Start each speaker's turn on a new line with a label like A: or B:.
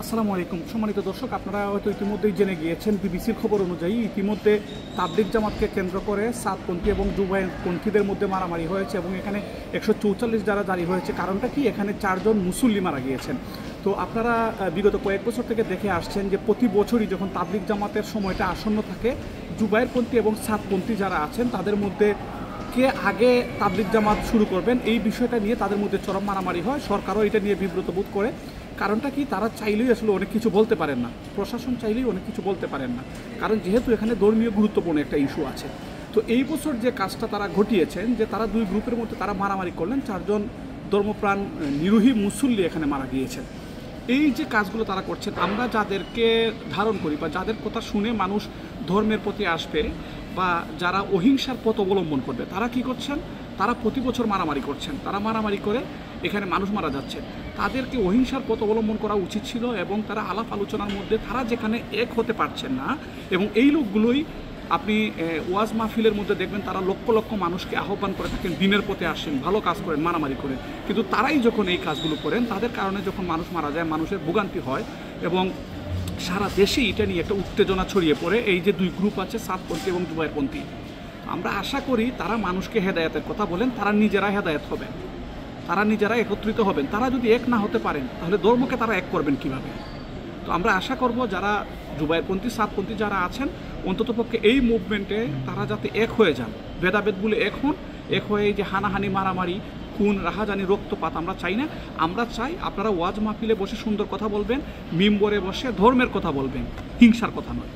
A: আসসালামু আলাইকুম সম্মানিত দর্শক, আপনারা হয়তো ইতিমধ্যেই জেনে গিয়েছেন বিবিসির খবর অনুযায়ী ইতিমধ্যে তাবলিগ জামাতকে কেন্দ্র করে সাতপন্থী এবং জুবাইরপন্থীদের মধ্যে মারামারি হয়েছে এবং এখানে 144 দ্বারা জারি হয়েছে। কারণটা কি, এখানে 4 জন মুসল্লি মারা গিয়েছেন। তো আপনারা বিগত কয়েক বছর থেকে দেখে আসছেন যে প্রতি বছরই যখন তাবলিগ জামাতের সময়টা আসন্ন থাকে, জুবাইরপন্থী এবং সাতপন্থী যারা আছেন তাদের মধ্যে কে আগে তাবলিগ জামাত শুরু করবেন এই বিষয়টা নিয়ে তাদের মধ্যে চরম মারামারি হয়। সরকারও এটা নিয়ে বিব্রত বোধ করে। কারণটা কি, তারা চাইলেই আসলে অনেক কিছু বলতে পারেন না, প্রশাসন চাইলেই অনেক কিছু বলতে পারেন না, কারণ যেহেতু এখানে ধর্মীয় গুরুত্বপূর্ণ একটা ইস্যু আছে। তো এই বছর যে কাজটা তারা ঘটিয়েছেন, যে তারা দুই গ্রুপের মধ্যে তারা মারামারি করলেন, 4 জন ধর্মপ্রাণ নিরীহ মুসল্লি এখানে মারা গিয়েছেন। এই যে কাজগুলো তারা করছেন, আমরা যাদেরকে ধারণ করি বা যাদের কথা শুনে মানুষ ধর্মের প্রতি আসবে বা যারা অহিংসার পথ অবলম্বন করবে, তারা কি করছেন, তারা প্রতি বছর মারামারি করছেন। তারা মারামারি করে এখানে মানুষ মারা যাচ্ছে। তাদেরকে অহিংসার পথ অবলম্বন করা উচিত ছিল এবং তারা আলাপ আলোচনার মধ্যে তারা যেখানে এক হতে পারছেন না, এবং এই লোকগুলোই আপনি ওয়াজ মাহফিলের মধ্যে দেখবেন তারা লক্ষ লক্ষ মানুষকে আহ্বান করে থাকেন, দিনের পথে আসেন, ভালো কাজ করেন, মারামারি করেন, কিন্তু তারাই যখন এই কাজগুলো করেন তাদের কারণে যখন মানুষ মারা যায়, মানুষের ভোগান্তি হয় এবং সারা দেশেই এটা নিয়ে একটা উত্তেজনা ছড়িয়ে পড়ে। এই যে দুই গ্রুপ আছে, সাতপন্থী এবং জুবাইরপন্থী, আমরা আশা করি তারা মানুষকে হেদায়েতের কথা বলেন, তারা নিজেরা হেদায়েত হবেন, তারা নিজেরা একত্রিত হবেন। তারা যদি এক না হতে পারেন তাহলে ধর্মকে তারা এক করবেন কিভাবে? তো আমরা আশা করব যারা জুবাইরপন্থী সাতপন্থী যারা আছেন, অন্ততপক্ষে এই মুভমেন্টে তারা যাতে এক হয়ে যান, ভেদাভেদ বলে এক হন, এক হয়ে এই যে হানাহানি, মারামারি, খুন, রাহাজানি, রক্তপাত আমরা চাই না। আমরা চাই আপনারা ওয়াজ মাহফিলে বসে সুন্দর কথা বলবেন, মিম্বরে বসে ধর্মের কথা বলবেন, হিংসার কথা নয়।